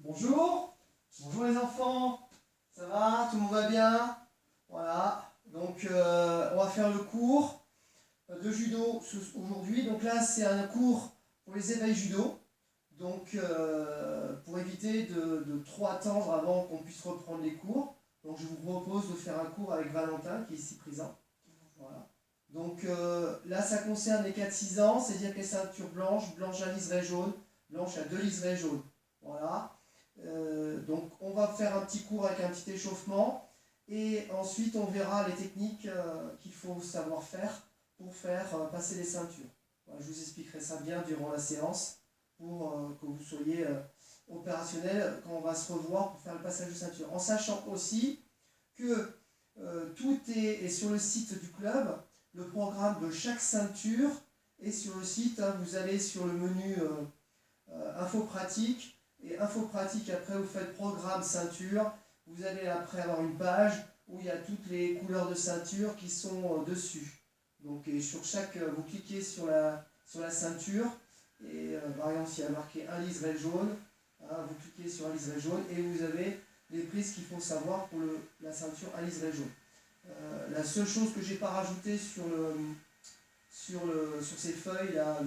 Bonjour, bonjour les enfants, ça va? Tout le monde va bien? Voilà, donc on va faire le cours de judo aujourd'hui. Donc là, c'est un cours pour les éveils judo. Donc pour éviter de trop attendre avant qu'on puisse reprendre les cours. Donc je vous propose de faire un cours avec Valentin qui est ici présent. Voilà. Donc là, ça concerne les 4-6 ans, c'est-à-dire que les ceintures blanches, blanche à liseré jaune, blanche à 2 liserés jaunes. Voilà. Donc on va faire un petit cours avec un petit échauffement et ensuite on verra les techniques qu'il faut savoir faire pour faire passer les ceintures. Voilà, je vous expliquerai ça bien durant la séance pour que vous soyez opérationnel quand on va se revoir pour faire le passage de ceinture. En sachant aussi que tout est sur le site du club, le programme de chaque ceinture est sur le site. Hein, vous allez sur le menu info pratique. Et info pratique, après vous faites programme ceinture, vous allez après avoir une page où il y a toutes les couleurs de ceinture qui sont dessus. Donc et sur chaque, vous cliquez sur la ceinture, et par exemple s'il y a marqué un liseré jaune, hein, vous cliquez sur un liseré jaune et vous avez les prises qu'il faut savoir pour la ceinture un liseré jaune. La seule chose que j'ai pas rajouté sur ces feuilles là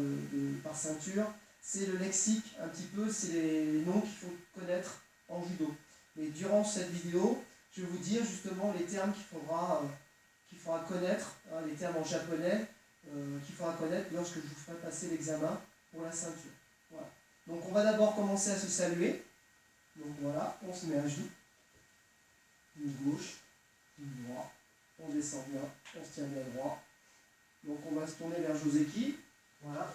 par ceinture, c'est le lexique un petit peu, c'est les noms qu'il faut connaître en judo. Mais durant cette vidéo, je vais vous dire justement les termes qu'il faudra connaître, hein, les termes en japonais qu'il faudra connaître lorsque je vous ferai passer l'examen pour la ceinture. Voilà. Donc on va d'abord commencer à se saluer. Donc voilà, on se met à genoux. Une gauche, une droite. On descend bien, on se tient bien droit. Donc on va se tourner vers Joseki. Voilà.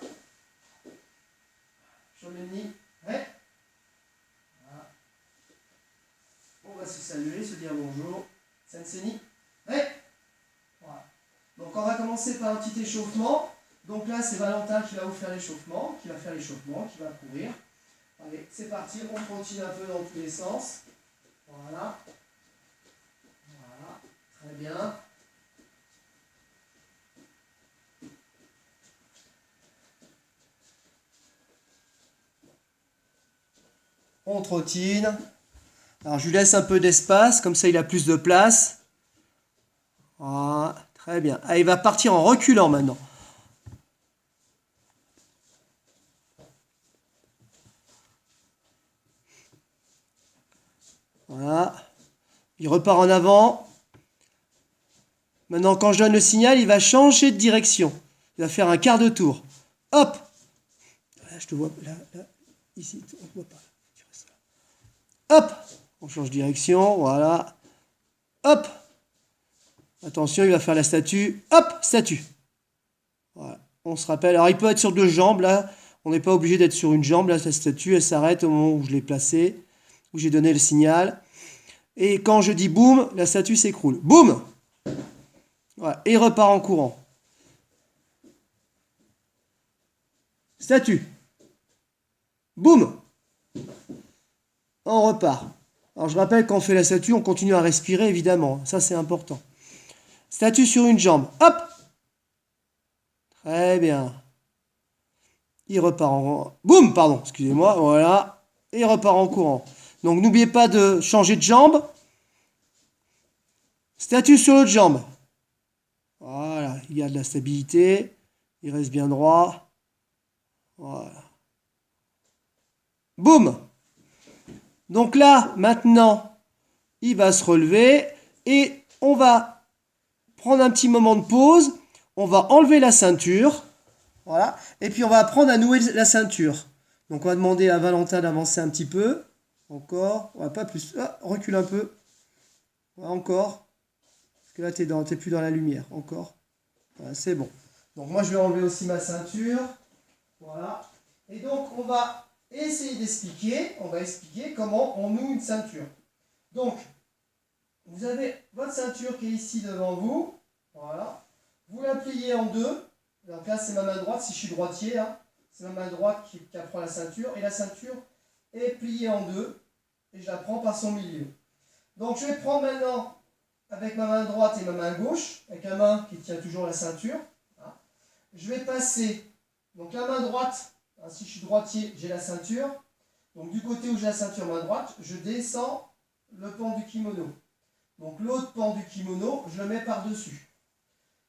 Shomeni, prêt? Voilà. On va se saluer, se dire bonjour. Sensei, prêt? Voilà. Donc on va commencer par un petit échauffement. Donc là c'est Valentin qui va vous faire l'échauffement, qui va courir. Allez, c'est parti, on continue un peu dans tous les sens. Voilà. Voilà, très bien. On trottine. Alors je lui laisse un peu d'espace, comme ça il a plus de place. Voilà, très bien. Ah, il va partir en reculant maintenant. Voilà. Il repart en avant. Maintenant, quand je donne le signal, il va changer de direction. Il va faire un quart de tour. Hop! Là, je te vois. Là, ici, on ne voit pas. Tu restes là. Hop! On change de direction. Voilà. Hop! Attention, il va faire la statue. Hop! Statue. Voilà. On se rappelle. Alors, il peut être sur 2 jambes. Là, on n'est pas obligé d'être sur une jambe. Là, la statue, elle s'arrête au moment où je l'ai placée, où j'ai donné le signal. Et quand je dis boum, la statue s'écroule. Boum! Voilà. Et il repart en courant. Statue. Boum! On repart. Alors je rappelle, quand on fait la statue, on continue à respirer, évidemment. Ça, c'est important. Statue sur une jambe. Hop! Très bien. Il repart en... Boum! Pardon, excusez-moi. Voilà. Et il repart en courant. Donc n'oubliez pas de changer de jambe. Statue sur l'autre jambe. Voilà. Il y a de la stabilité. Il reste bien droit. Voilà. Boum! Donc là, maintenant, il va se relever et on va prendre un petit moment de pause. On va enlever la ceinture. Voilà. Et puis on va apprendre à nouer la ceinture. Donc on va demander à Valentin d'avancer un petit peu. Encore. On va pas plus. Ah, recule un peu. Voilà, encore. Parce que là, t'es plus dans la lumière. Encore. Voilà, c'est bon. Donc moi, je vais enlever aussi ma ceinture. Voilà. Et donc, on va essayer d'expliquer. On va expliquer comment on noue une ceinture. Donc, vous avez votre ceinture qui est ici devant vous. Voilà. Vous la pliez en deux. Donc là, c'est ma main droite. Si je suis droitier, hein, c'est ma main droite qui prend la ceinture. Et la ceinture est pliée en deux. Et je la prends par son milieu. Donc, je vais prendre maintenant avec ma main droite et ma main gauche, avec la main qui tient toujours la ceinture. Hein. Je vais passer, donc la main droite, hein, si je suis droitier, j'ai la ceinture. Donc du côté où j'ai la ceinture main droite, je descends le pan du kimono. Donc l'autre pan du kimono, je le mets par-dessus.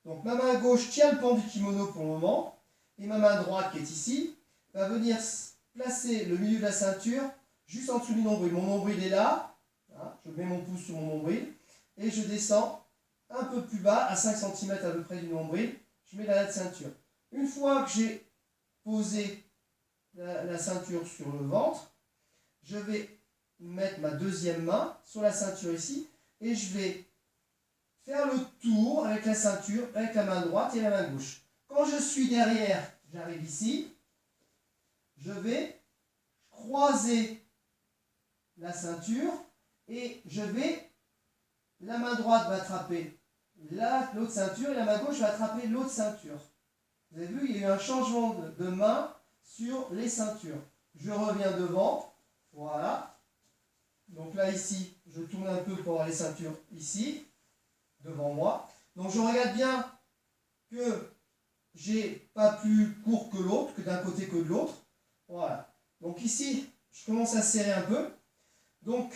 Donc ma main gauche tient le pan du kimono pour le moment, et ma main droite qui est ici, va venir placer le milieu de la ceinture juste en dessous du nombril. Mon nombril est là, hein, je mets mon pouce sur mon nombril, et je descends un peu plus bas, à 5 cm à peu près du nombril, je mets la ceinture. Une fois que j'ai posé la ceinture sur le ventre, je vais mettre ma deuxième main sur la ceinture ici, et je vais faire le tour avec la ceinture, avec la main droite et la main gauche. Quand je suis derrière, j'arrive ici, je vais croiser la ceinture et je vais, la main droite va attraper l'autre ceinture et la main gauche va attraper l'autre ceinture. Vous avez vu, il y a eu un changement de main sur les ceintures. Je reviens devant, voilà. Donc là, ici, je tourne un peu pour avoir les ceintures ici, devant moi. Donc je regarde bien que j'ai pas plus court que l'autre, que d'un côté que de l'autre. Voilà. Donc ici, je commence à serrer un peu. Donc,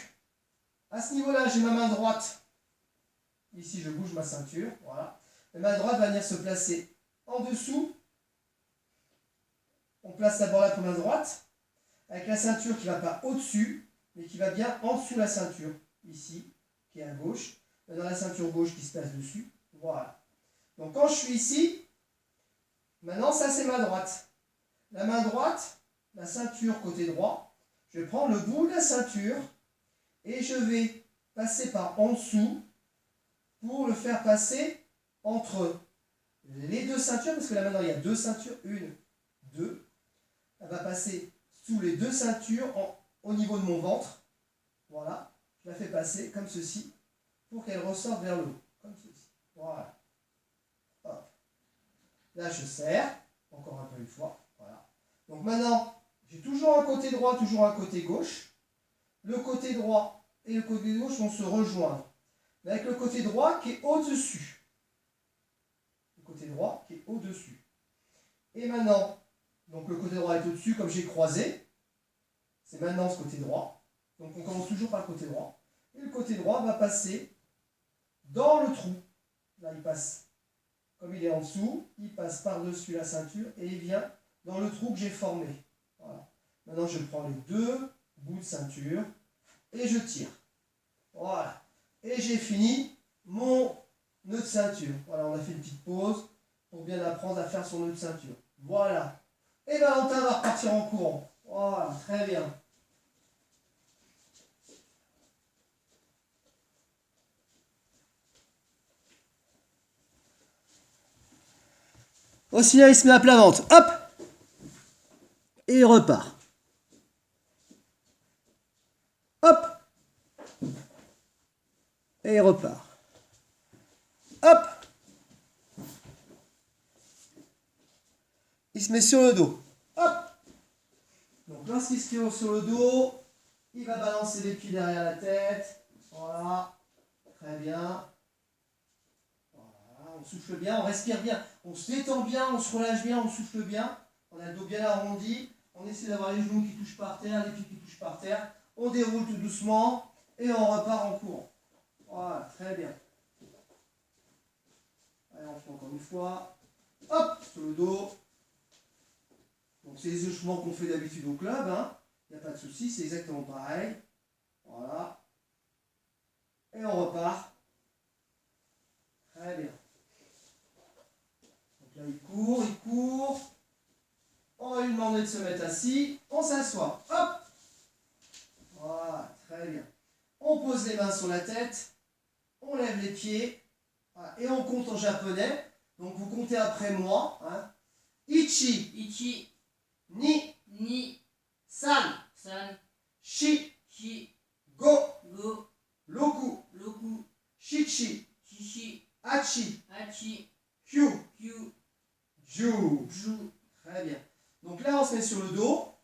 à ce niveau-là, j'ai ma main droite. Ici, je bouge ma ceinture. Voilà. La main droite va venir se placer en dessous. On place d'abord la main droite, avec la ceinture qui ne va pas au-dessus, mais qui va bien en dessous de la ceinture. Ici, qui est à gauche. Dans la ceinture gauche qui se place dessus. Voilà. Donc quand je suis ici, maintenant ça c'est ma droite. La main droite, la ceinture côté droit, je vais prendre le bout de la ceinture et je vais passer par en dessous pour le faire passer entre les deux ceintures, parce que là maintenant il y a deux ceintures, une, deux. Elle va passer sous les deux ceintures au niveau de mon ventre. Voilà. Je la fais passer comme ceci pour qu'elle ressorte vers le haut. Comme ceci. Voilà. Hop. Là, je serre. Encore un peu une fois. Voilà. Donc maintenant, j'ai toujours un côté droit, toujours un côté gauche. Le côté droit et le côté gauche vont se rejoindre. Mais avec le côté droit qui est au-dessus. Le côté droit qui est au-dessus. Et maintenant, donc le côté droit est au-dessus, comme j'ai croisé. C'est maintenant ce côté droit. Donc on commence toujours par le côté droit. Et le côté droit va passer dans le trou. Là, il passe, comme il est en dessous, il passe par-dessus la ceinture et il vient dans le trou que j'ai formé. Voilà. Maintenant, je prends les deux bouts de ceinture et je tire. Voilà. Et j'ai fini mon nœud de ceinture. Voilà, on a fait une petite pause pour bien apprendre à faire son nœud de ceinture. Voilà. Et Valentin va repartir en courant. Voilà, très bien. Aussi là, il se met à plat ventre. Hop! Et il repart. Hop! Et il repart. Hop! Il se met sur le dos. Hop! Donc lorsqu'il se met sur le dos, il va balancer les pieds derrière la tête. Voilà. Très bien. Voilà. On souffle bien, on respire bien. On se détend bien, on se relâche bien, on souffle bien. On a le dos bien arrondi. On essaie d'avoir les genoux qui touchent par terre, les pieds qui touchent par terre. On déroule tout doucement et on repart en courant. Voilà, très bien. Allez, on fait encore une fois. Hop, sur le dos. Donc c'est les échauffements qu'on fait d'habitude au club. Hein. Il n'y a pas de souci, c'est exactement pareil. Voilà. Et on repart. Très bien. Donc là, il court, il court. On va lui demander de se mettre assis. On s'assoit. Hop. Voilà, très bien. On pose les mains sur la tête. On lève les pieds. Voilà. Et on compte en japonais. Donc vous comptez après moi. Hein. Ichi. Ichi. Ni. Ni. San. San. Shi. Shi. Go. Go. Loku. Loku. Shichi. Shishi. Hachi. Hachi. Kyu. Kyu. Ju. Ju. Très bien. Donc là, on se met sur le dos.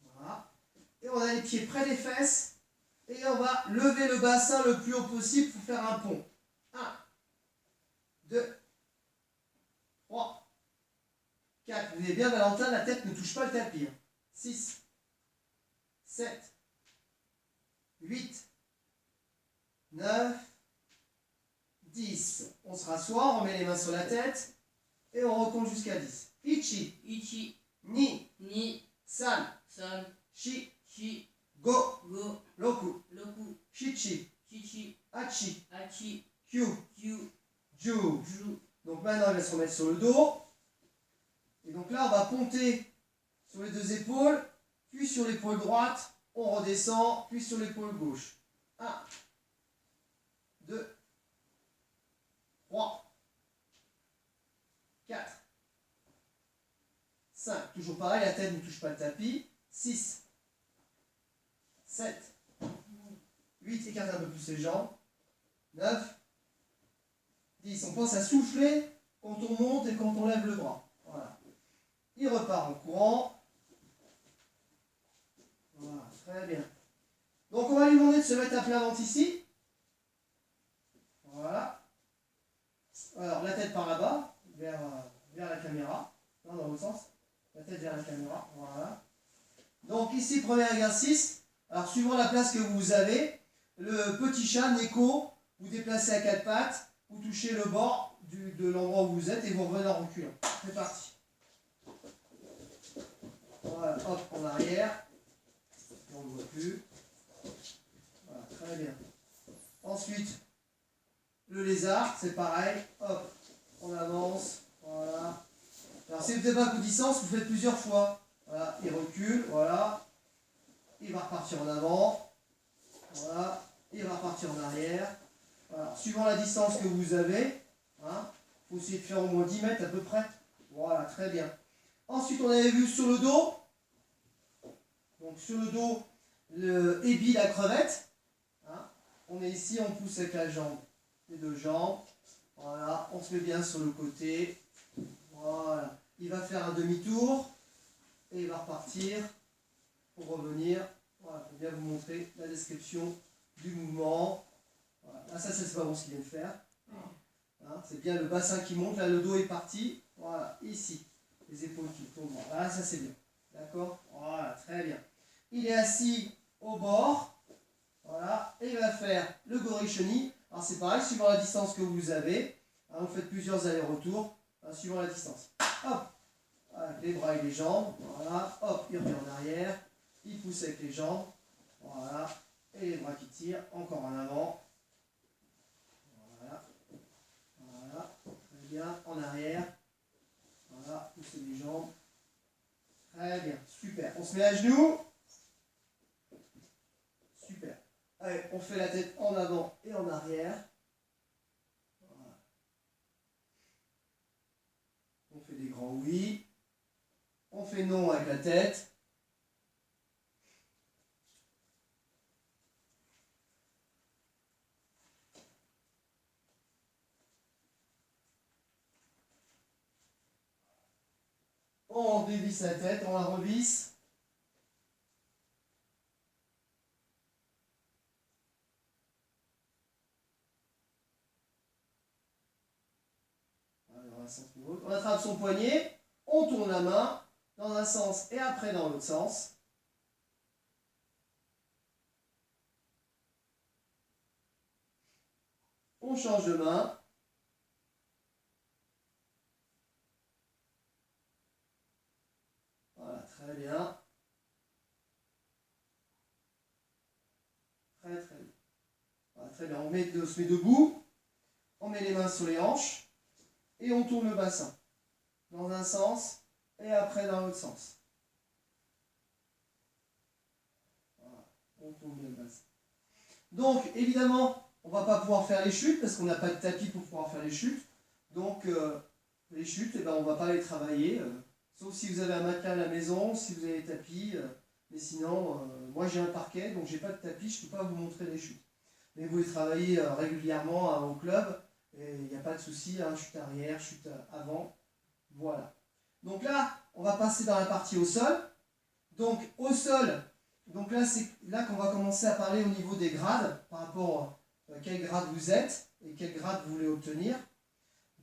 Voilà. Et on a les pieds près des fesses. Et on va lever le bassin le plus haut possible pour faire un pont. 1, 2, 3, 4. Vous voyez bien, Valentin, la tête ne touche pas le tapis. 6, 7, 8, 9, 10. On se rassoit, on met les mains sur la tête et on recompte jusqu'à 10. Ichi, Ichi, ni, ni, san, san, shi, shi, go, go, roku, loku, shichi, chichi, hachi, hachi, kyu, kyu, ju. ju. Donc maintenant, il va se remettre sur le dos. Et donc là, on va ponter sur les deux épaules, puis sur l'épaule droite, on redescend, puis sur l'épaule gauche. 1, 2, 3, 4, 5. Toujours pareil, la tête ne touche pas le tapis. 6, 7, 8, écarte un peu plus les jambes. 9, 10. On pense à souffler quand on monte et quand on lève le bras. Voilà. Il repart en courant. Voilà, très bien. Donc on va lui demander de se mettre à plat ventre ici. Voilà. Alors la tête par là-bas, vers la caméra. Non, dans l'autre sens. La tête vers la caméra. Voilà. Donc ici, premier exercice. Alors suivant la place que vous avez, le petit chat, Neko, vous déplacez à quatre pattes, vous touchez le bord de l'endroit où vous êtes et vous revenez en reculant. C'est parti. Voilà, hop, en arrière. On ne le voit plus. Voilà, très bien. Ensuite, le lézard, c'est pareil. Hop, on avance. Voilà. Alors si vous n'êtes pas à coup de distance, vous faites plusieurs fois. Voilà, il recule, voilà. Il va repartir en avant. Voilà. Il va repartir en arrière. Voilà. Suivant la distance que vous avez, hein, faut essayer de faire au moins 10 mètres à peu près. Voilà, très bien. Ensuite, on avait vu sur le dos. Donc sur le dos, le ébi, la crevette. Hein. On est ici, on pousse avec la jambe. Les deux jambes. Voilà, on se met bien sur le côté. Voilà. Il va faire un demi-tour. Et il va repartir pour revenir. Voilà, pour bien vous montrer la description du mouvement. Voilà. Là, ça, c'est pas bon ce qu'il vient de faire. Hein, c'est bien le bassin qui monte. Là, le dos est parti. Voilà, ici. Les épaules qui tournent. Voilà, ça, c'est bien. D'accord? Voilà, très bien. Il est assis au bord. Voilà, et il va faire le Gori-Shoni. Alors, c'est pareil, suivant la distance que vous avez. Hein, vous faites plusieurs allers-retours, hein, suivant la distance. Hop, avec les bras et les jambes. Voilà, hop, il revient en arrière. Il pousse avec les jambes. Voilà, et les bras qui tirent. Encore en avant. Voilà, voilà, très bien. En arrière. Voilà, pousser les jambes. Très bien, super. On se met à genoux. Super. Allez, on fait la tête en avant et en arrière. Voilà. On fait des grands oui. On fait non avec la tête. On dévisse la tête, on la revisse. On attrape son poignet, on tourne la main dans un sens et après dans l'autre sens. On change de main. Voilà, très bien. Très très bien. Voilà, très bien. On se met debout. On met les mains sur les hanches. Et on tourne le bassin. Dans un sens et après dans l'autre sens. Voilà, on tourne bien le bassin. Donc, évidemment, on ne va pas pouvoir faire les chutes parce qu'on n'a pas de tapis pour pouvoir faire les chutes. Donc, les chutes, eh ben, on ne va pas les travailler. Sauf si vous avez un matelas à la maison, si vous avez des tapis. Mais sinon, moi j'ai un parquet, donc j'ai pas de tapis, je ne peux pas vous montrer les chutes. Mais vous les travaillez régulièrement au club, et il n'y a pas de souci, hein, chute arrière, chute avant. Voilà. Donc là, on va passer dans la partie au sol. Donc au sol, donc là c'est là qu'on va commencer à parler au niveau des grades, par rapport à quel grade vous êtes et quel grade vous voulez obtenir.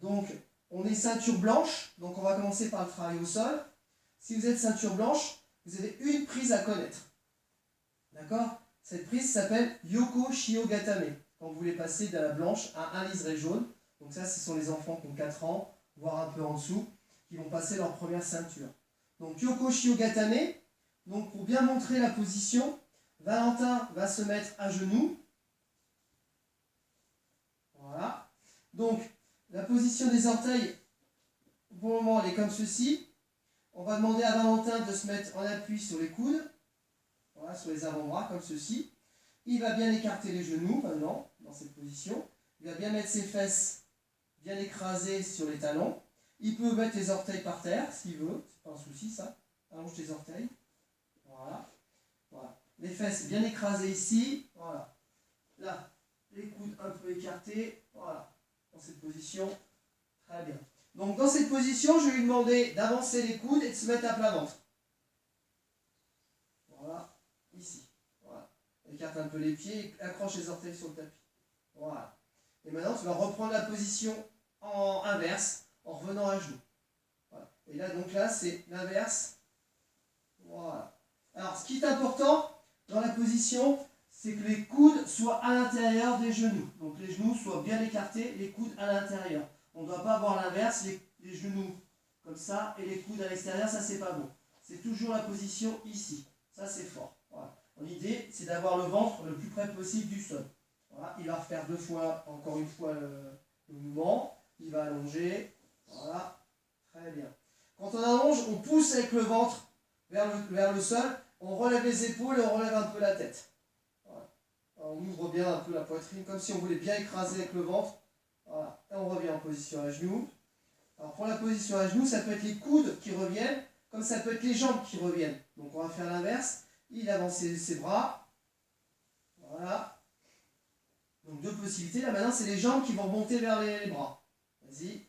Donc on est ceinture blanche, donc on va commencer par le travail au sol. Si vous êtes ceinture blanche, vous avez une prise à connaître. D'accord? Cette prise s'appelle Yoko Shiogatame. Quand vous voulez passer de la blanche à un liseré jaune. Donc ça, ce sont les enfants qui ont 4 ans, voire un peu en dessous, qui vont passer leur première ceinture. Donc Yoko Shiogatame. Donc pour bien montrer la position, Valentin va se mettre à genoux. Voilà. Donc la position des orteils, pour le moment, elle est comme ceci. On va demander à Valentin de se mettre en appui sur les coudes. Voilà, sur les avant-bras, comme ceci. Il va bien écarter les genoux, maintenant, dans cette position. Il va bien mettre ses fesses bien écrasées sur les talons. Il peut mettre les orteils par terre, s'il veut. C'est pas un souci, ça. Allonge tes orteils. Voilà. Voilà. Les fesses bien écrasées ici. Voilà. Là, les coudes un peu écartés. Voilà. Dans cette position. Très bien. Donc, dans cette position, je vais lui demander d'avancer les coudes et de se mettre à plat ventre. Voilà. Ici. Voilà. Écarte un peu les pieds et accroche les orteils sur le tapis. Voilà. Et maintenant, tu vas reprendre la position en inverse en revenant à genoux. Voilà. Et là, donc là, c'est l'inverse. Voilà. Alors, ce qui est important dans la position, c'est que les coudes soient à l'intérieur des genoux. Donc, les genoux soient bien écartés, les coudes à l'intérieur. On ne doit pas avoir l'inverse, les genoux comme ça et les coudes à l'extérieur, ça, c'est pas bon. C'est toujours la position ici. Ça, c'est fort. Voilà. L'idée, c'est d'avoir le ventre le plus près possible du sol. Voilà. Il va refaire 2 fois, encore une fois, le mouvement. Il va allonger. Voilà. Très bien. Quand on allonge, on pousse avec le ventre vers le sol. On relève les épaules et on relève un peu la tête. Voilà. On ouvre bien un peu la poitrine, comme si on voulait bien écraser avec le ventre. Voilà. Et on revient en position à genoux. Alors pour la position à genoux, ça peut être les coudes qui reviennent, comme ça peut être les jambes qui reviennent. Donc on va faire l'inverse. Il avance ses bras. Voilà. Donc 2 possibilités. Là maintenant, c'est les jambes qui vont monter vers les bras. Vas-y.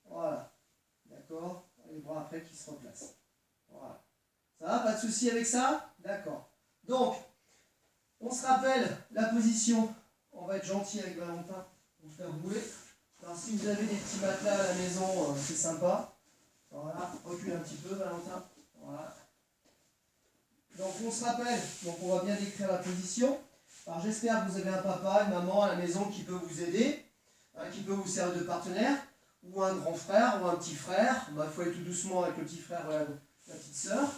Voilà. D'accord. Les bras après qui se replacent. Voilà. Ça va? Pas de souci avec ça? D'accord. Donc, on se rappelle la position. On va être gentil avec Valentin pour faire rouler. Alors si vous avez des petits matelas à la maison, c'est sympa. Voilà. Recule un petit peu, Valentin. Voilà. Donc on se rappelle, donc on va bien décrire la position. Alors j'espère que vous avez un papa, une maman à la maison qui peut vous aider, hein, qui peut vous servir de partenaire, ou un grand frère, ou un petit frère. Il faut aller tout doucement avec le petit frère ou la petite sœur.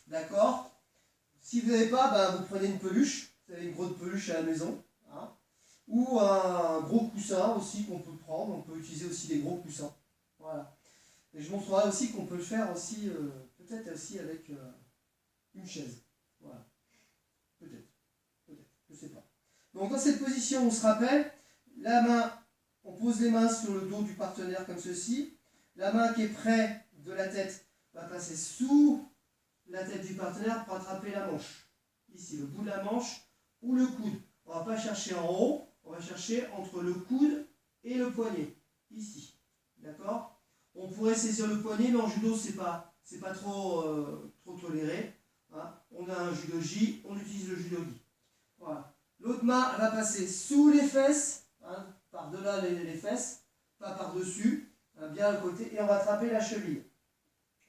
D'accord? Si vous n'avez pas, vous prenez une peluche. Vous avez une grosse peluche à la maison. Hein, ou un gros coussin aussi qu'on peut prendre. On peut utiliser aussi des gros coussins. Voilà. Et je montrerai aussi qu'on peut le faire aussi, peut-être aussi avec une chaise. Voilà. Peut-être. Je ne sais pas. Donc dans cette position, on se rappelle, la main, on pose les mains sur le dos du partenaire comme ceci. La main qui est près de la tête va passer sous la tête du partenaire pour attraper la manche. Ici, le bout de la manche ou le coude. On ne va pas chercher en haut, on va chercher entre le coude et le poignet. Ici. D'accord? On pourrait saisir le poignet, mais en judo, c'est pas trop toléré. Hein. On a un judogi, on utilise le judogi. Voilà. L'autre main elle va passer sous les fesses, hein, par-delà les fesses, pas par-dessus, hein, bien à côté, et on va attraper la cheville.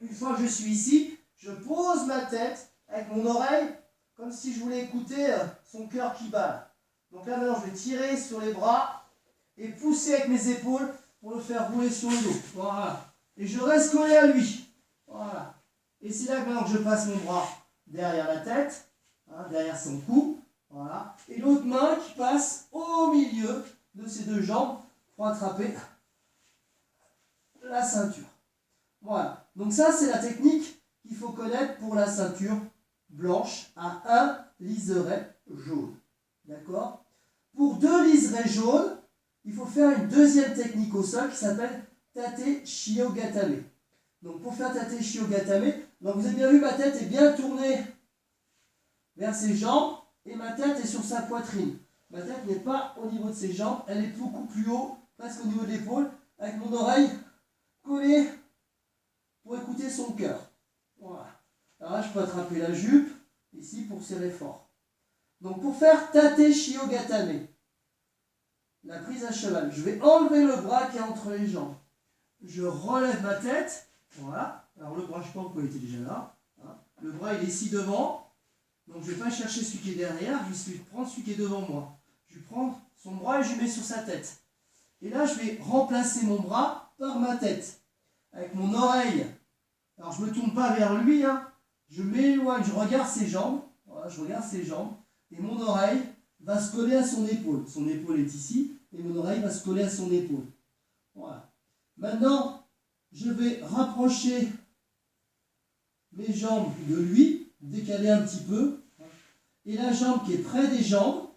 Une fois que je suis ici, je pose ma tête avec mon oreille, comme si je voulais écouter son cœur qui bat. Donc là maintenant, je vais tirer sur les bras et pousser avec mes épaules pour le faire rouler sur le dos. Voilà. Et je reste collé à lui. Voilà. Et c'est là que maintenant que je passe mon bras derrière la tête, hein, derrière son cou. Voilà. Et l'autre main qui passe au milieu de ces 2 jambes pour attraper la ceinture. Voilà. Donc ça, c'est la technique qu'il faut connaître pour la ceinture blanche à un liseré jaune. D'accord? Pour 2 liserés jaunes, il faut faire une deuxième technique au sol qui s'appelle Tate Shiogatame. Donc pour faire Tate Shiogatame, donc vous avez bien vu, ma tête est bien tournée vers ses jambes et ma tête est sur sa poitrine. Ma tête n'est pas au niveau de ses jambes, elle est beaucoup plus haut, presque au niveau de l'épaule, avec mon oreille collée pour écouter son cœur. Voilà. Alors là, je peux attraper la jupe, ici, pour serrer fort. Donc pour faire Tate Shiogatame, la prise à cheval, je vais enlever le bras qui est entre les jambes. Je relève ma tête, voilà. Alors le bras, je pense qu'il était déjà là. Hein. Le bras il est ici devant. Donc je ne vais pas chercher celui qui est derrière, je vais prendre celui qui est devant moi. Je vais prendre son bras et je le mets sur sa tête. Et là je vais remplacer mon bras par ma tête. Avec mon oreille. Alors je ne me tourne pas vers lui, hein. Je m'éloigne, je regarde ses jambes. Voilà, je regarde ses jambes. Et mon oreille va se coller à son épaule. Son épaule est ici. Et mon oreille va se coller à son épaule. Voilà. Maintenant, je vais rapprocher mes jambes de lui, décaler un petit peu. Et la jambe qui est près des jambes,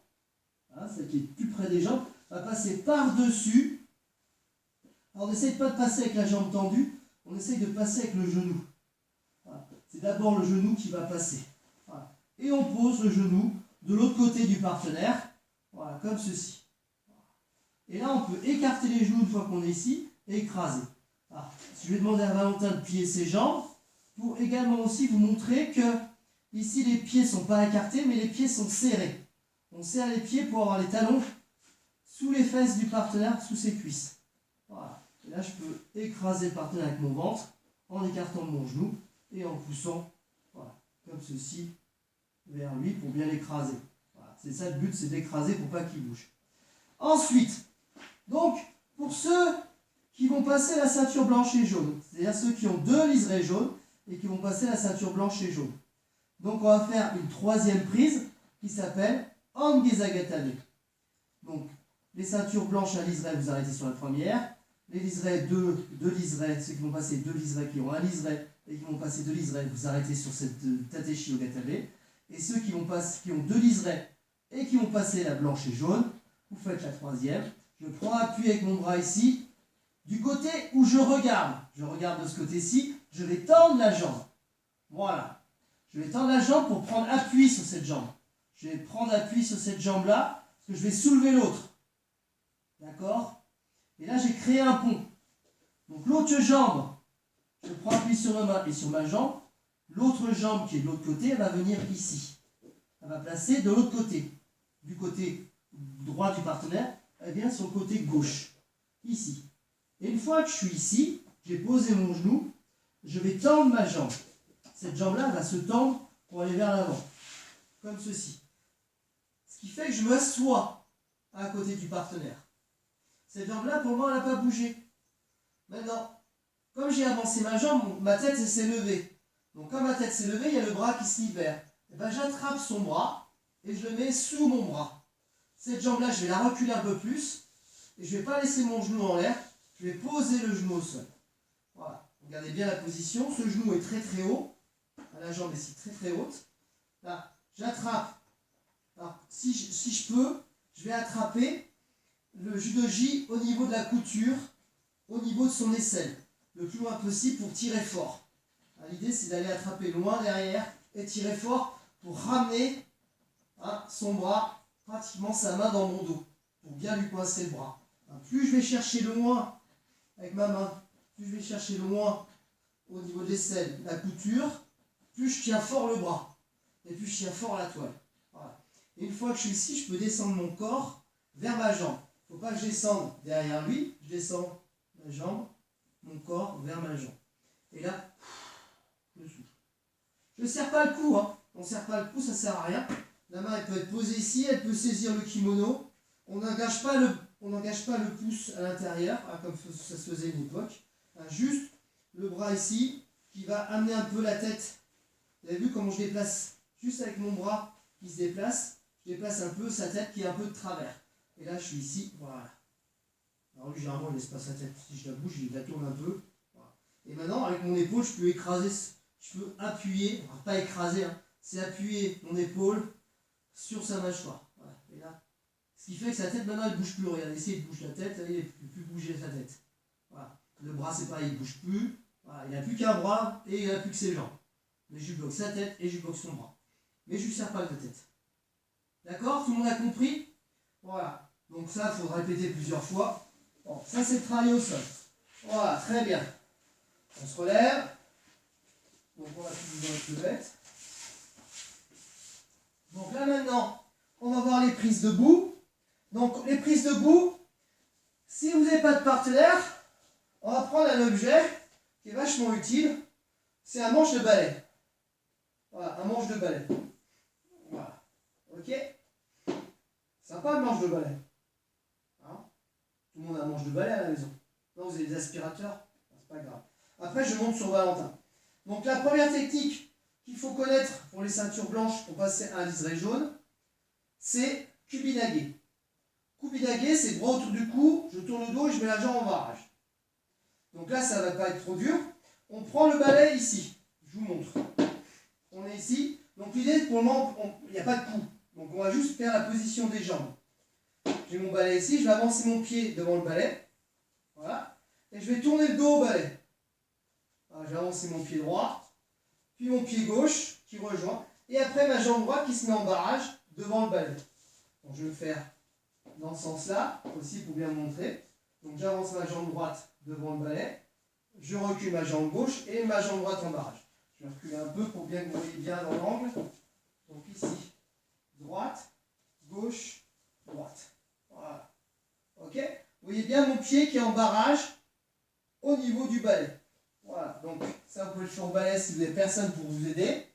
hein, celle qui est plus près des jambes, va passer par-dessus. Alors on n'essaye pas de passer avec la jambe tendue, on essaye de passer avec le genou. Voilà. C'est d'abord le genou qui va passer. Voilà. Et on pose le genou de l'autre côté du partenaire, voilà, comme ceci. Et là, on peut écarter les genoux une fois qu'on est ici et écraser. Alors, je vais demander à Valentin de plier ses jambes pour également aussi vous montrer que ici, les pieds ne sont pas écartés, mais les pieds sont serrés. On serre les pieds pour avoir les talons sous les fesses du partenaire, sous ses cuisses. Voilà. Et là, je peux écraser le partenaire avec mon ventre en écartant mon genou et en poussant, voilà, comme ceci, vers lui pour bien l'écraser. Voilà. C'est ça le but, c'est d'écraser pour pas qu'il bouge. Ensuite, donc, pour ceux qui vont passer la ceinture blanche et jaune, c'est-à-dire ceux qui ont 2 liserés jaunes et qui vont passer la ceinture blanche et jaune. Donc, on va faire une 3e prise qui s'appelle Angezagatame. Donc, les ceintures blanches à liseré, vous arrêtez sur la première. Les liserés, 2 liserés, ceux qui vont passer 2 liserés, qui ont 1 liseré et qui vont passer 2 liserés, vous arrêtez sur cette Tateshi Ogatame. Et ceux qui ont 2 liserés et qui vont passer la blanche et jaune, vous faites la 3e. Je prends appui avec mon bras ici. Du côté où je regarde de ce côté-ci, je vais tendre la jambe. Voilà. Je vais tendre la jambe pour prendre appui sur cette jambe. Je vais prendre appui sur cette jambe-là, parce que je vais soulever l'autre. D'accord? Et là, j'ai créé un pont. Donc l'autre jambe, je prends appui sur ma main et sur ma jambe. L'autre jambe qui est de l'autre côté, elle va venir ici. Elle va placer de l'autre côté. Du côté droit du partenaire, elle vient sur le côté gauche. Ici. Et une fois que je suis ici, j'ai posé mon genou, je vais tendre ma jambe. Cette jambe-là va se tendre pour aller vers l'avant. Comme ceci. Ce qui fait que je m'assois à côté du partenaire. Cette jambe-là, pour moi, elle n'a pas bougé. Maintenant, comme j'ai avancé ma jambe, ma tête s'est levée. Donc comme ma tête s'est levée, il y a le bras qui se libère. Et ben, j'attrape son bras et je le mets sous mon bras. Cette jambe-là, je vais la reculer un peu plus. Et je ne vais pas laisser mon genou en l'air. Je vais poser le genou au sol. Voilà. Regardez bien la position. Ce genou est très très haut. La jambe est ici très très haute. Là, j'attrape. Alors, si je peux, je vais attraper le judoji au niveau de la couture, au niveau de son aisselle. Le plus loin possible pour tirer fort. L'idée, c'est d'aller attraper loin derrière et tirer fort pour ramener son bras, pratiquement sa main dans mon dos, pour bien lui coincer le bras. Plus je vais chercher loin avec ma main, plus je vais chercher loin au niveau de l'aisselle, la couture, plus je tiens fort le bras et plus je tiens fort la toile. Voilà. Et une fois que je suis ici, je peux descendre mon corps vers ma jambe. Il ne faut pas que je descende derrière lui, je descends ma jambe, mon corps vers ma jambe. Et là, je souffle. Je ne serre pas le cou, hein. On ne serre pas le cou, ça ne sert à rien. La main elle peut être posée ici, elle peut saisir le kimono. On n'engage pas le pouce à l'intérieur, comme ça se faisait à une époque. Juste le bras ici, qui va amener un peu la tête. Vous avez vu comment je déplace? Juste avec mon bras qui se déplace, je déplace un peu sa tête qui est un peu de travers. Et là, je suis ici, voilà. Alors lui, généralement, je laisse pas sa tête. Si je la bouge, je la tourne un peu. Voilà. Et maintenant, avec mon épaule, je peux écraser, je peux appuyer, enfin pas écraser, hein, c'est appuyer mon épaule sur sa mâchoire. Voilà. Et là, ce qui fait que sa tête, maintenant, elle ne bouge plus. Regardez, essayez de bouger la tête, il ne peut plus bouger sa tête. Voilà. Le bras, c'est pareil, il ne bouge plus. Voilà. Il n'a plus qu'un bras et il n'a plus que ses jambes. Mais je lui bloque sa tête et je lui bloque son bras. Mais je ne lui serre pas la tête. D'accord? Tout le monde a compris? Voilà. Donc ça, il faut répéter plusieurs fois. Bon, ça, c'est le travail au sol. Voilà, très bien. On se relève. Donc on va plus dans le cuvette. Donc là maintenant, on va voir les prises debout. Donc les prises debout, si vous n'avez pas de partenaire, on va prendre un objet qui est vachement utile. C'est un manche de balai. Voilà, un manche de balai. Voilà. Ok? Sympa le manche de balai. Hein? Tout le monde a un manche de balai à la maison. Non, vous avez des aspirateurs? C'est pas grave. Après, je monte sur Valentin. Donc la première technique qu'il faut connaître pour les ceintures blanches pour passer à un liseré jaune, c'est Kubinage. Kubinage, c'est bras autour du cou, je tourne le dos et je mets la jambe en barrage. Donc là, ça ne va pas être trop dur. On prend le balai ici. Je vous montre. On est ici. Donc l'idée, pour le moment, il n'y a pas de coup. Donc on va juste faire la position des jambes. J'ai mon balai ici, je vais avancer mon pied devant le balai. Voilà. Et je vais tourner le dos au balai. Je vais avancer mon pied droit, puis mon pied gauche qui rejoint. Et après ma jambe droite qui se met en barrage devant le balai. Donc je vais le faire dans ce sens-là, aussi pour bien montrer. Donc j'avance ma jambe droite devant le balai. Je recule ma jambe gauche et ma jambe droite en barrage. Je vais reculer un peu pour bien que vous voyez bien dans l'angle. Donc ici, droite, gauche, droite. Voilà. Ok? Vous voyez bien mon pied qui est en barrage au niveau du balai. Voilà. Donc ça, vous pouvez le faire au balai si vous n'avez personne pour vous aider.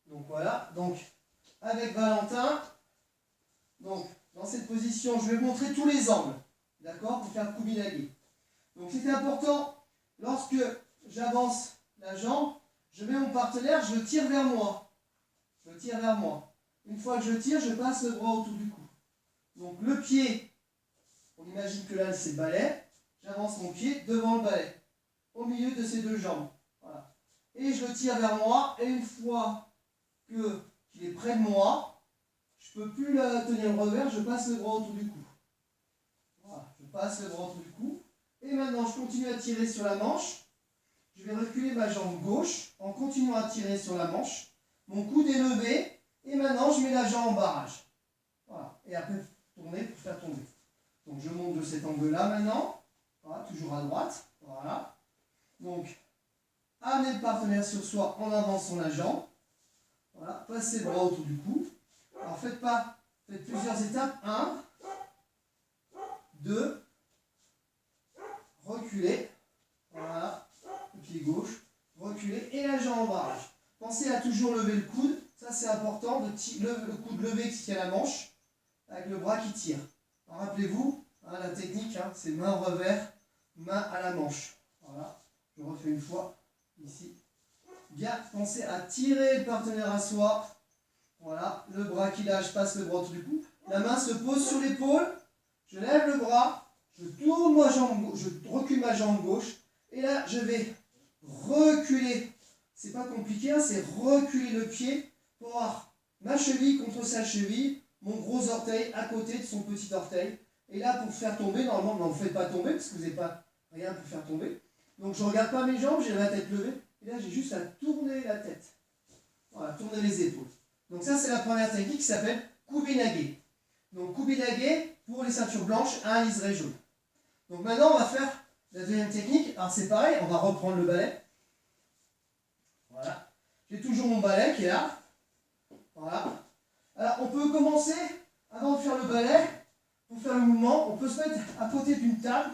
Donc voilà. Donc avec Valentin, donc dans cette position, je vais vous montrer tous les angles. D'accord? Pour faire Kubinage. Donc c'était important, lorsque j'avance la jambe, je mets mon partenaire, je le tire vers moi. Je le tire vers moi. Une fois que je tire, je passe le bras autour du cou. Donc le pied, on imagine que là c'est le balai, j'avance mon pied devant le balai, au milieu de ces deux jambes. Voilà. Et je le tire vers moi, et une fois qu'il est près de moi, je ne peux plus tenir le revers, je passe le bras autour du cou. Voilà, je passe le bras autour du cou. Et maintenant, je continue à tirer sur la manche. Je vais reculer ma jambe gauche en continuant à tirer sur la manche. Mon coude est levé. Et maintenant, je mets la jambe en barrage. Voilà. Et après, tourner pour faire tomber. Donc, je monte de cet angle-là maintenant. Voilà, toujours à droite. Voilà. Donc, amener le partenaire sur soi en avançant la jambe. Voilà. Passez le bras autour du cou. Alors, faites plusieurs étapes. 1, 2, reculer, voilà, le pied gauche, reculer et la jambe en barrage. Pensez à toujours lever le coude, ça c'est important, le coude levé qui tient la manche, avec le bras qui tire. Rappelez-vous, la technique, c'est main en revers, main à la manche. Voilà, je refais une fois, ici. Bien, pensez à tirer le partenaire à soi, voilà, le bras qui lâche, passe le bras autour du cou, la main se pose sur l'épaule, je lève le bras, je tourne ma jambe gauche, je recule ma jambe gauche, et là je vais reculer. C'est pas compliqué, c'est reculer le pied pour avoir ma cheville contre sa cheville, mon gros orteil à côté de son petit orteil. Et là pour faire tomber, normalement vous ne faites pas tomber parce que vous n'avez pas rien pour faire tomber. Donc je ne regarde pas mes jambes, j'ai la tête levée, et là j'ai juste à tourner la tête. Voilà, tourner les épaules. Donc ça c'est la première technique qui s'appelle Kubinage. Donc Kubinage pour les ceintures blanches à un liseré jaune. Donc maintenant, on va faire la deuxième technique. Alors c'est pareil, on va reprendre le balai. Voilà. J'ai toujours mon balai qui est là. Voilà. Alors on peut commencer, avant de faire le balai, pour faire le mouvement, on peut se mettre à côté d'une table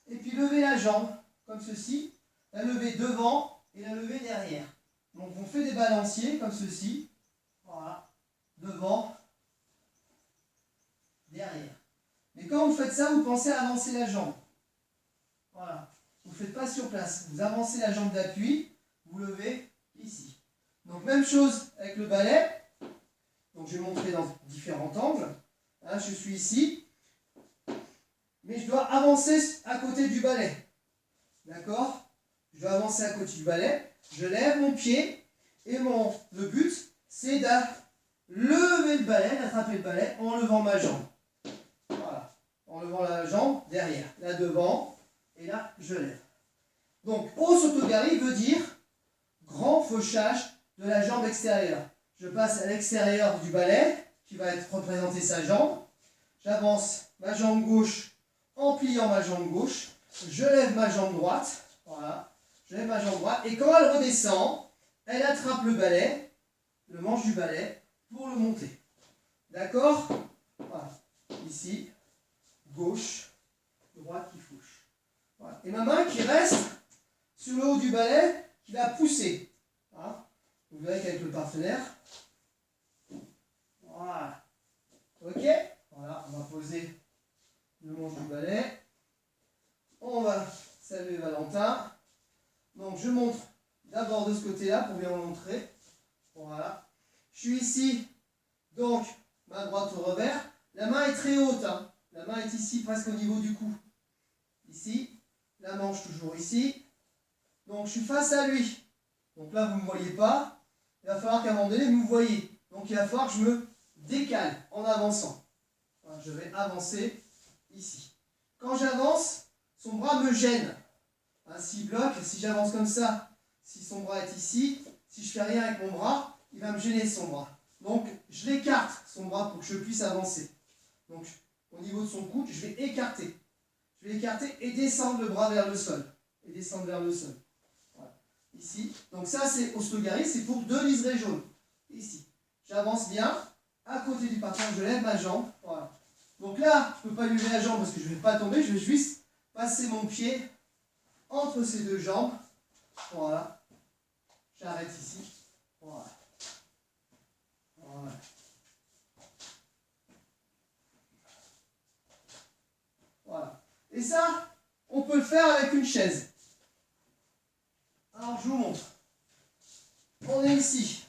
et puis lever la jambe, comme ceci. La lever devant et la lever derrière. Donc on fait des balanciers, comme ceci. Voilà. Devant, derrière. Mais quand vous faites ça, vous pensez à avancer la jambe. Voilà. Vous ne faites pas sur place. Vous avancez la jambe d'appui, vous levez ici. Donc même chose avec le balai. Donc je vais montrer dans différents angles. Là, je suis ici. Mais je dois avancer à côté du balai. D'accord? Je dois avancer à côté du balai. Je lève mon pied. Et le but, c'est de lever le balai, d'attraper le balai en levant ma jambe. Voilà. En levant la jambe derrière. Là devant. Et là, je lève. Donc, Osotogari veut dire grand fauchage de la jambe extérieure. Je passe à l'extérieur du balai, qui va être représenté sa jambe. J'avance ma jambe gauche en pliant ma jambe gauche. Je lève ma jambe droite. Voilà. Je lève ma jambe droite. Et quand elle redescend, elle attrape le balai, le manche du balai, pour le monter. D'accord? Voilà. Ici, gauche, droite qui fauche. Voilà. Et ma main qui reste sur le haut du balai, qui va pousser. Hein? Vous verrez qu'avec le partenaire. Voilà. Ok. Voilà, on va poser le manche du balai. On va saluer Valentin. Donc je montre d'abord de ce côté-là pour bien vous montrer. Voilà. Je suis ici, donc main droite au revers. La main est très haute. Hein. La main est ici, presque au niveau du cou. Ici. La manche toujours ici. Donc je suis face à lui. Donc là, vous ne me voyez pas. Il va falloir qu'à un moment donné, vous me voyez. Donc il va falloir que je me décale en avançant. Voilà, je vais avancer ici. Quand j'avance, son bras me gêne. Hein, s'il bloque, si j'avance comme ça, si son bras est ici, si je fais rien avec mon bras, il va me gêner son bras. Donc je l'écarte son bras pour que je puisse avancer. Donc au niveau de son coude, je vais écarter. Je vais écarter et descendre le bras vers le sol. Et descendre vers le sol. Voilà. Ici. Donc ça c'est Ostogari, c'est pour 2 liserés jaunes. Ici. J'avance bien. À côté du partenaire, je lève ma jambe. Voilà. Donc là, je ne peux pas lever la jambe parce que je ne vais pas tomber. Je vais juste passer mon pied entre ces deux jambes. Voilà. J'arrête ici. Voilà. Voilà. Voilà. Et ça, on peut le faire avec une chaise. Alors, je vous montre. On est ici.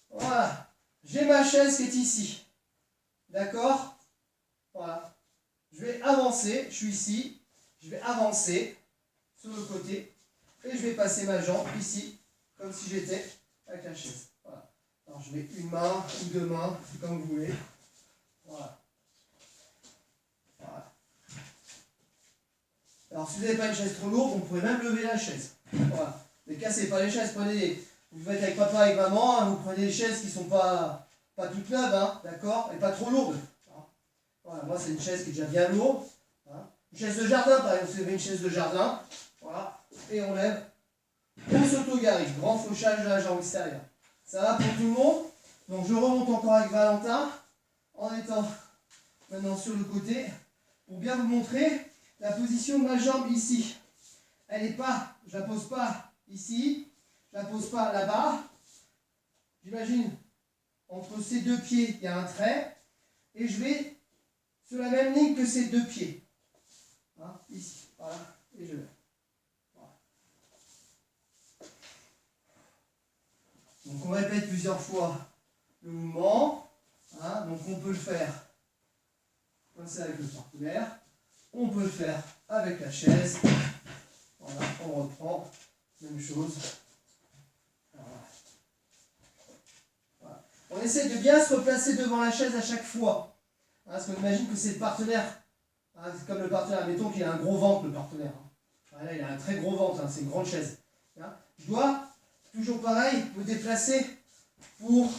Voilà. J'ai ma chaise qui est ici. D'accord? Voilà. Je vais avancer. Je suis ici. Je vais avancer sur le côté. Et je vais passer ma jambe ici. Comme si j'étais avec la chaise. Voilà. Alors, je mets une main ou 2 mains. C'est comme vous voulez. Voilà. Voilà. Alors, si vous n'avez pas une chaise trop lourde, vous pouvez même lever la chaise. Voilà. Ne cassez pas les chaises. Vous faites avec papa, avec maman, hein, vous prenez des chaises qui ne sont pas toutes neuves, hein, d'accord, et pas trop lourdes. Hein. Voilà, moi c'est une chaise qui est déjà bien lourde. Hein. Une chaise de jardin, par exemple, vous avez une chaise de jardin. Voilà, et on lève. On s'auto-garde, grand fauchage de la jambe extérieure. Ça va pour tout le monde. Donc je remonte encore avec Valentin, en étant maintenant sur le côté, pour bien vous montrer la position de ma jambe ici. Elle n'est pas, je ne la pose pas ici. Je ne la pose pas là-bas. J'imagine, entre ces 2 pieds, il y a un trait. Et je vais sur la même ligne que ces 2 pieds. Hein, ici, voilà. Et je vais. Voilà. Donc on répète plusieurs fois le mouvement. Hein, donc on peut le faire comme ça avec le partenaire. On peut le faire avec la chaise. Voilà, on reprend. Même chose. On essaie de bien se replacer devant la chaise à chaque fois. Hein, parce qu'on imagine que c'est le partenaire. Hein, c'est comme le partenaire. Mettons qu'il a un gros ventre, le partenaire. Hein. Là, il a un très gros ventre. Hein, c'est une grande chaise. Hein. Je dois, toujours pareil, me déplacer pour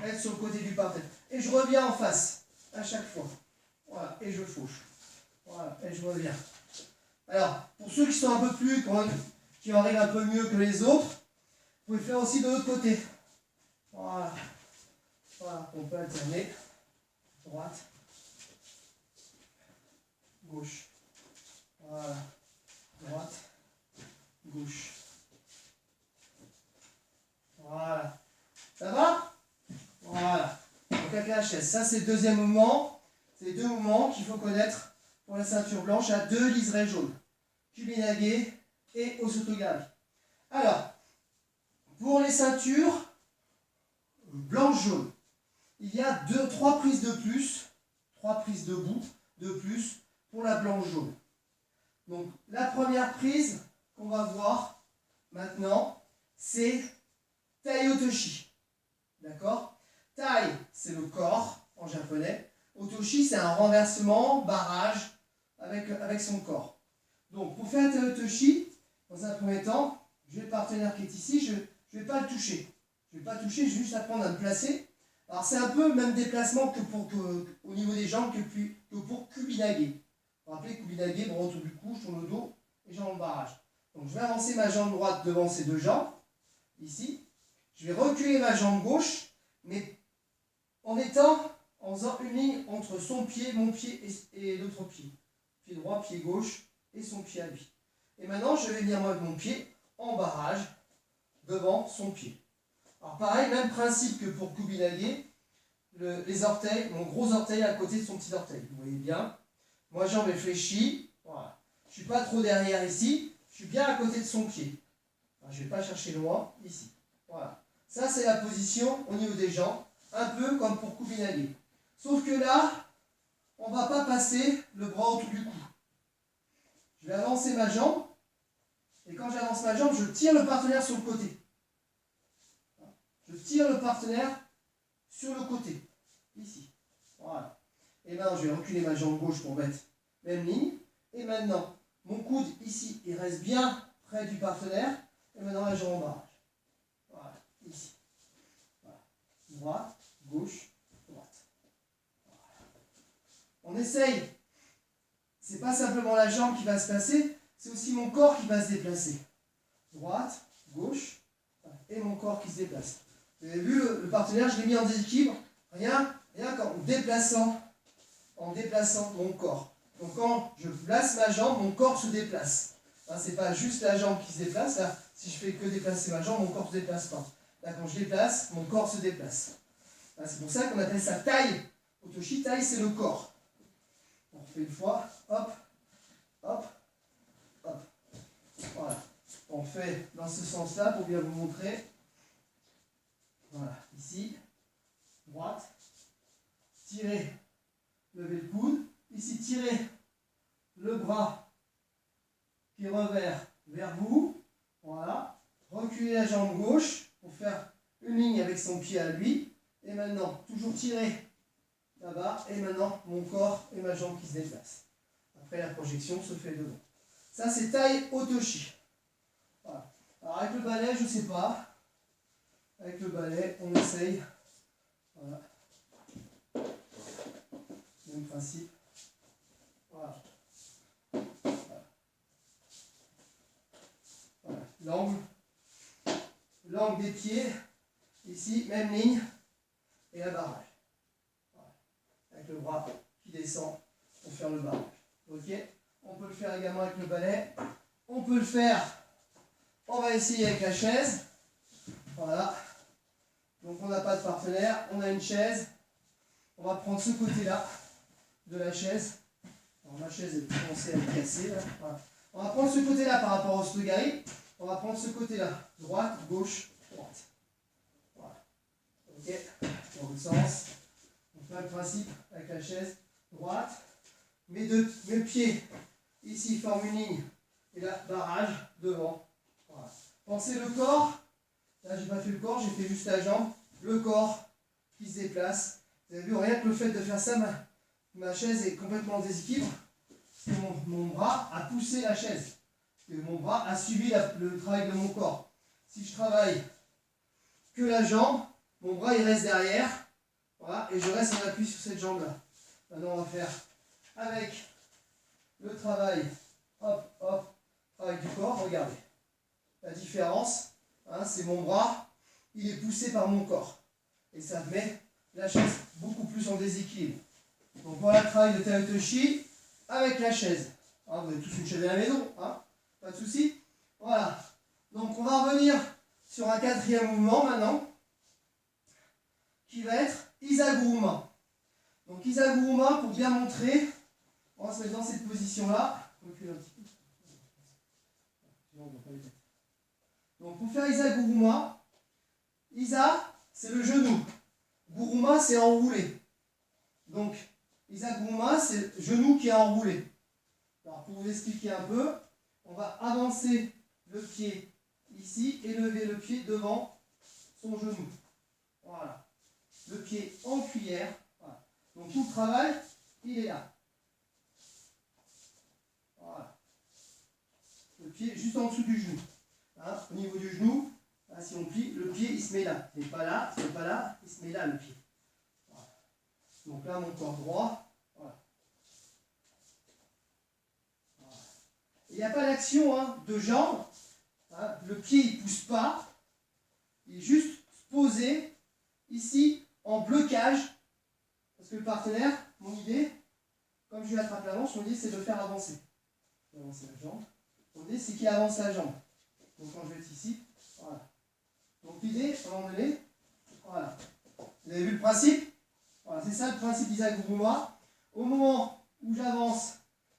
être sur le côté du partenaire. Et je reviens en face, à chaque fois. Voilà, et je fauche. Voilà, et je reviens. Alors, pour ceux qui sont un peu plus, qui arrivent un peu mieux que les autres, vous pouvez faire aussi de l'autre côté. Voilà. Voilà, on peut alterner. Droite. Gauche. Voilà. Droite. Gauche. Voilà. Ça va? Voilà. Donc avec la chaise. Ça, c'est le deuxième mouvement. C'est les 2 mouvements qu'il faut connaître pour la ceinture blanche à 2 liserés jaunes. Kubinage et Osotogari. Alors, pour les ceintures blanches-jaunes, il y a 3 prises de plus, 3 prises debout de plus pour la blanche-jaune. Donc, la première prise qu'on va voir maintenant, c'est Tai Otoshi. D'accord? Tai, c'est le corps en japonais. Otoshi, c'est un renversement, barrage avec son corps. Donc, pour faire Tai Otoshi, dans un premier temps, j'ai le partenaire qui est ici, je ne vais pas le toucher. Je ne vais pas toucher, je vais juste apprendre à me placer. Alors, c'est un peu le même déplacement au niveau des jambes que pour Kubinage. Vous vous rappelez, Kubinage, bras autour du cou, je tourne le dos et jambes en barrage. Donc, je vais avancer ma jambe droite devant ces 2 jambes, ici. Je vais reculer ma jambe gauche, mais en faisant une ligne entre son pied, mon pied et l'autre pied. Pied droit, pied gauche et son pied à lui. Et maintenant, je vais venir moi avec mon pied en barrage devant son pied. Alors pareil, même principe que pour Kubinage, les orteils, mon gros orteil à côté de son petit orteil. Vous voyez bien. Moi, jambe est fléchie. Voilà. Je ne suis pas trop derrière ici. Je suis bien à côté de son pied. Alors, je ne vais pas chercher loin, ici. Voilà. Ça, c'est la position au niveau des jambes. Un peu comme pour Kubinage. Sauf que là, on ne va pas passer le bras autour du cou. Je vais avancer ma jambe. Et quand j'avance ma jambe, je tire le partenaire sur le côté. Je tire le partenaire sur le côté. Ici. Voilà. Et maintenant, je vais reculer ma jambe gauche pour mettre même ligne. Et maintenant, mon coude ici, il reste bien près du partenaire. Et maintenant, la jambe en barrage. Voilà. Ici. Voilà. Droite, gauche, droite. Voilà. On essaye. C'est pas simplement la jambe qui va se placer, c'est aussi mon corps qui va se déplacer. Droite, gauche, et mon corps qui se déplace. Vous avez vu, le partenaire, je l'ai mis en déséquilibre, rien qu'en déplaçant mon corps. Donc quand je place ma jambe, mon corps se déplace. Hein, c'est pas juste la jambe qui se déplace. Là, si je fais que déplacer ma jambe, mon corps ne se déplace pas. Là, quand je déplace, mon corps se déplace. Hein, c'est pour ça qu'on appelle ça taille. Otoshi, taille, c'est le corps. On refait une fois, hop, hop, hop. Voilà. On fait dans ce sens-là pour bien vous montrer. Voilà, ici, droite, tirez, levez le coude. Ici, tirez le bras qui revers vers vous. Voilà. Reculez la jambe gauche pour faire une ligne avec son pied à lui. Et maintenant, toujours tirer là-bas. Et maintenant, mon corps et ma jambe qui se déplacent. Après, la projection se fait devant. Ça, c'est taille Otoshi. Voilà. Alors, avec le balai, je ne sais pas. Avec le balai, on essaye. Voilà. Même principe. Voilà. Voilà. L'angle des pieds. Ici, même ligne. Et la barrage. Voilà. Avec le bras qui descend pour faire le barrage. Ok. On peut le faire également avec le balai. On peut le faire. On va essayer avec la chaise. Voilà. Donc on n'a pas de partenaire. On a une chaise. On va prendre ce côté-là de la chaise. Alors ma chaise est commencée à être cassée. Là. Voilà. On va prendre ce côté-là par rapport au Stogari. On va prendre ce côté-là. Droite, gauche, droite. Voilà. Ok. Dans le sens. On fait le principe avec la chaise. Droite. Mes pieds ici forment une ligne. Et là, barrage devant. Voilà. Pensez le corps. Là, j'ai pas fait le corps, j'ai fait juste la jambe. Le corps qui se déplace. Vous avez vu, rien que le fait de faire ça, ma chaise est complètement en déséquilibre. Parce que mon bras a poussé la chaise. Parce que mon bras a suivi le travail de mon corps. Si je travaille que la jambe, mon bras il reste derrière. Voilà, et je reste en appui sur cette jambe-là. Maintenant, on va faire avec le travail. Hop, hop. Travail du corps, regardez. La différence, hein, c'est mon bras, il est poussé par mon corps. Et ça met la chaise beaucoup plus en déséquilibre. Donc voilà le travail de taille Otoshi avec la chaise. Hein, vous avez tous une chaise à la maison, hein, pas de souci. Voilà. Donc on va revenir sur un quatrième mouvement maintenant, qui va être Isaguruma. Donc Isaguruma, pour bien montrer, on va se mettre dans cette position-là. Recule un petit peu. Donc pour faire Isaguruma, Isa, c'est le genou. Guruma, c'est enroulé. Donc, Isaguruma, c'est le genou qui est enroulé. Alors, pour vous expliquer un peu, on va avancer le pied ici et lever le pied devant son genou. Voilà. Le pied en cuillère. Voilà. Donc, tout le travail, il est là. Voilà. Le pied juste en dessous du genou. Hein, au niveau du genou, là, si on plie, le pied, il se met là. Il n'est pas là, il se met là, le pied. Voilà. Donc là, mon corps droit. Voilà. Voilà. Il n'y a pas d'action hein, de jambe. Hein, le pied, il ne pousse pas. Il est juste posé ici en blocage. Parce que le partenaire, mon idée, comme je lui attrape la manche, mon idée, c'est de le faire avancer. Je vais avancer la jambe. Mon idée, c'est qu'il avance la jambe. Donc quand je vais être ici, voilà. Donc l'idée, à un moment donné, voilà. Vous avez vu le principe? Voilà, c'est ça le principe d'Isaguruma. Au moment où j'avance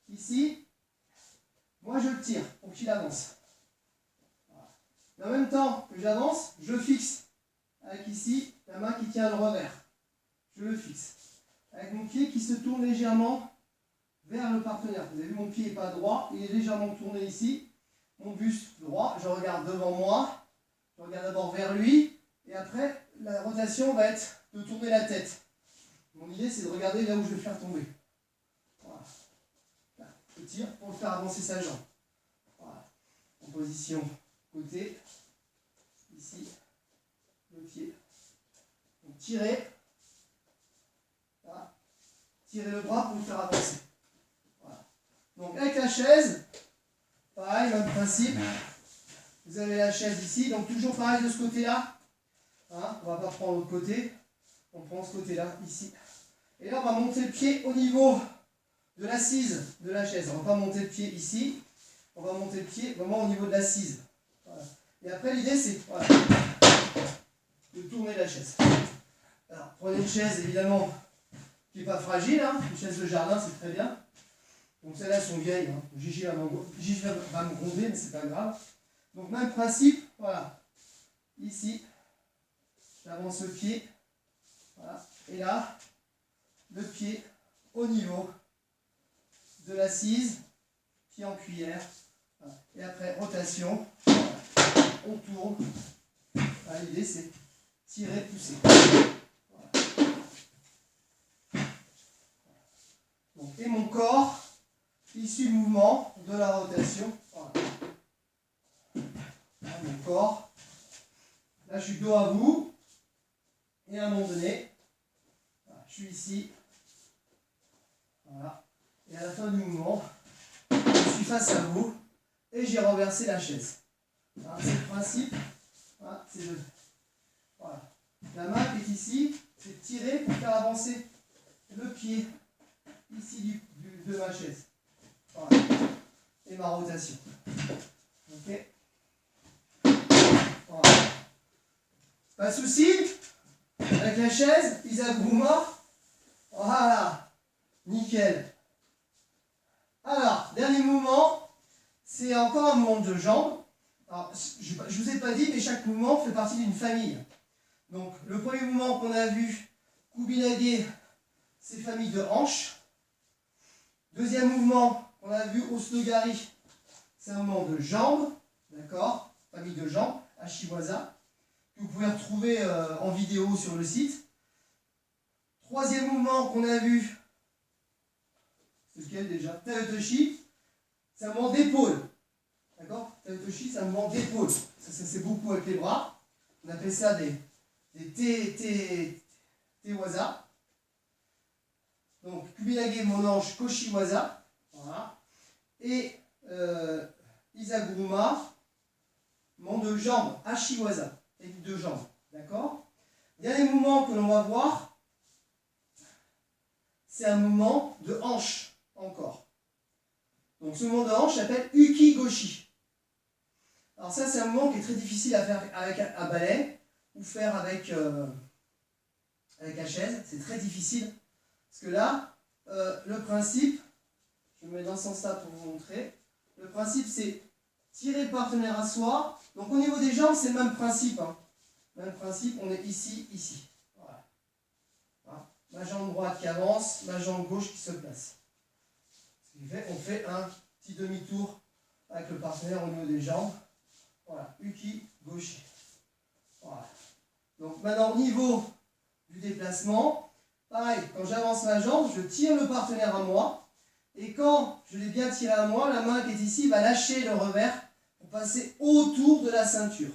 ici, moi je le tire pour qu'il avance. Voilà. Mais en même temps que j'avance, je fixe avec ici la main qui tient le revers. Je le fixe. Avec mon pied qui se tourne légèrement vers le partenaire. Vous avez vu, mon pied n'est pas droit, il est légèrement tourné ici. Mon buste droit, je regarde devant moi. Je regarde d'abord vers lui. Et après, la rotation va être de tourner la tête. Mon idée, c'est de regarder là où je vais faire tomber. Voilà. Là, je tire pour le faire avancer sa jambe. Voilà. En position côté. Ici, le pied. Donc, tirez. Là. Tirez le bras pour le faire avancer. Voilà. Donc, avec la chaise, pareil, même principe. Vous avez la chaise ici. Donc, toujours pareil de ce côté-là. Hein, on ne va pas prendre l'autre côté. On prend ce côté-là, ici. Et là, on va monter le pied au niveau de l'assise de la chaise. On ne va pas monter le pied ici. On va monter le pied vraiment au niveau de l'assise. Voilà. Et après, l'idée, c'est voilà, de tourner la chaise. Alors, prenez une chaise, évidemment, qui n'est pas fragile. Hein. Une chaise de jardin, c'est très bien. Donc, celles-là sont vieilles. Hein. Gigi va me gronder, mais c'est pas grave. Donc, même principe. Voilà. Ici, j'avance le pied. Voilà. Et là, le pied au niveau de l'assise, pied en cuillère. Voilà. Et après, rotation. Voilà. On tourne. Voilà, l'idée, c'est tirer, pousser. Voilà. Donc, et mon corps, issu du mouvement de la rotation. Voilà. Voilà, mon corps. Là, je suis dos à vous. Et à un moment donné, voilà, je suis ici. Voilà. Et à la fin du mouvement, je suis face à vous et j'ai renversé la chaise. Voilà, c'est le principe. Voilà, c'est le... voilà. La main qui est ici, c'est de tirer pour faire avancer le pied ici de ma chaise. Voilà. Et ma rotation. Ok. Voilà. Pas de souci. Avec la chaise, Isaguruma. Voilà. Nickel. Alors, dernier mouvement, c'est encore un mouvement de jambes. Alors, je ne vous ai pas dit, mais chaque mouvement fait partie d'une famille. Donc, le premier mouvement qu'on a vu, Kubinage, c'est famille de hanches. Deuxième mouvement qu'on a vu, Osnogari, c'est un mouvement de jambes. D'accord? Famille de jambes, Ashiwaza, que vous pouvez retrouver en vidéo sur le site. Troisième mouvement qu'on a vu, c'est lequel déjà? Taotoshi, c'est un mouvement d'épaule. D'accord? Taotoshi, c'est un mouvement d'épaule. Ça c'est beaucoup avec les bras. On appelle ça des Tewaza. Donc, Kubinage, mon ange, Koshiwaza. Voilà. Et Isaguruma, mon de jambes, Ashiwaza. Et deux jambes. D'accord? Dernier mouvement que l'on va voir, c'est un mouvement de hanche encore. Donc ce mouvement de hanche s'appelle Uki-Goshi. Alors ça, c'est un mouvement qui est très difficile à faire avec un balai ou faire avec la chaise. C'est très difficile. Parce que là, le principe, je me mets dans ce sens-là pour vous montrer. Le principe, c'est tirer le partenaire à soi. Donc au niveau des jambes, c'est le même principe. Hein. Même principe, on est ici, ici. Voilà. Voilà. Ma jambe droite qui avance, ma jambe gauche qui se place. Ce qui fait, on fait un petit demi-tour avec le partenaire au niveau des jambes. Voilà, Uki, Goshi. Voilà. Donc maintenant, au niveau du déplacement, pareil, quand j'avance ma jambe, je tire le partenaire à moi. Et quand je l'ai bien tiré à moi, la main qui est ici va lâcher le revers pour passer autour de la ceinture.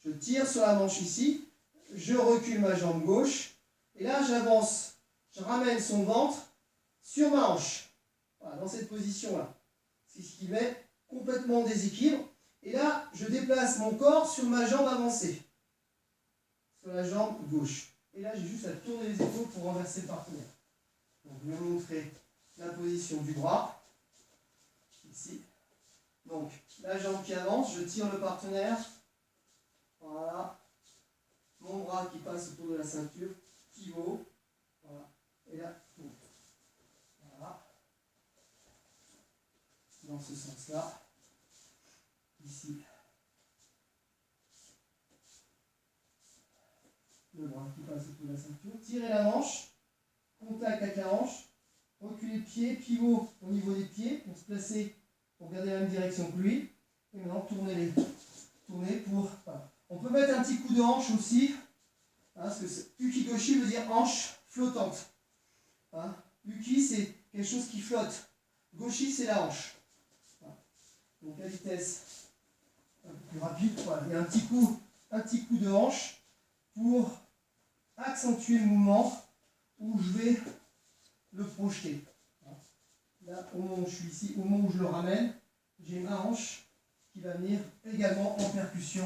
Je tire sur la manche ici, je recule ma jambe gauche, et là j'avance, je ramène son ventre sur ma hanche. Voilà, dans cette position-là. C'est ce qui met complètement en déséquilibre. Et là, je déplace mon corps sur ma jambe avancée. Sur la jambe gauche. Et là, j'ai juste à tourner les épaules pour renverser le partenaire. Donc, je vais vous montrer la position du bras. Ici. Donc, la jambe qui avance, je tire le partenaire. Voilà. Mon bras qui passe autour de la ceinture. Pivot. Voilà. Et là, tourne. Voilà. Dans ce sens-là. Ici. Le bras qui passe autour de la ceinture. Tirez la manche. Contact avec la hanche. Reculez le pied. Pivot au niveau des pieds. Pour se placer, pour garder la même direction que lui. Et maintenant, tournez-les. Tournez pour... Voilà. On peut mettre un petit coup de hanche aussi. Hein, parce que ukigoshi veut dire hanche flottante. Hein, uki, c'est quelque chose qui flotte. Goshi, c'est la hanche. Voilà. Donc à vitesse un peu plus rapide. Voilà. Et un petit coup de hanche pour accentuer le mouvement où je vais le projeter. Là, au moment où je suis ici, au moment où je le ramène, j'ai ma hanche qui va venir également en percussion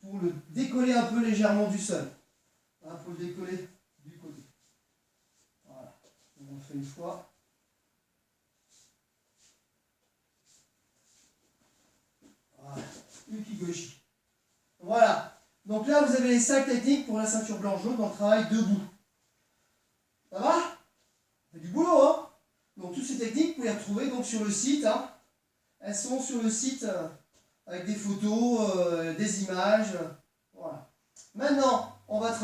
pour le décoller un peu légèrement du sol. Hein, pour le décoller du côté. Voilà. Donc on le fait une fois. Voilà. Ukigoshi. Voilà. Donc là, vous avez les 5 techniques pour la ceinture blanche-jaune dans le travail debout. Ça va? C'est du boulot, hein? Donc toutes ces techniques, vous pouvez les retrouver donc, sur le site. Hein. Elles sont sur le site avec des photos, des images. Voilà. Maintenant, on va travailler.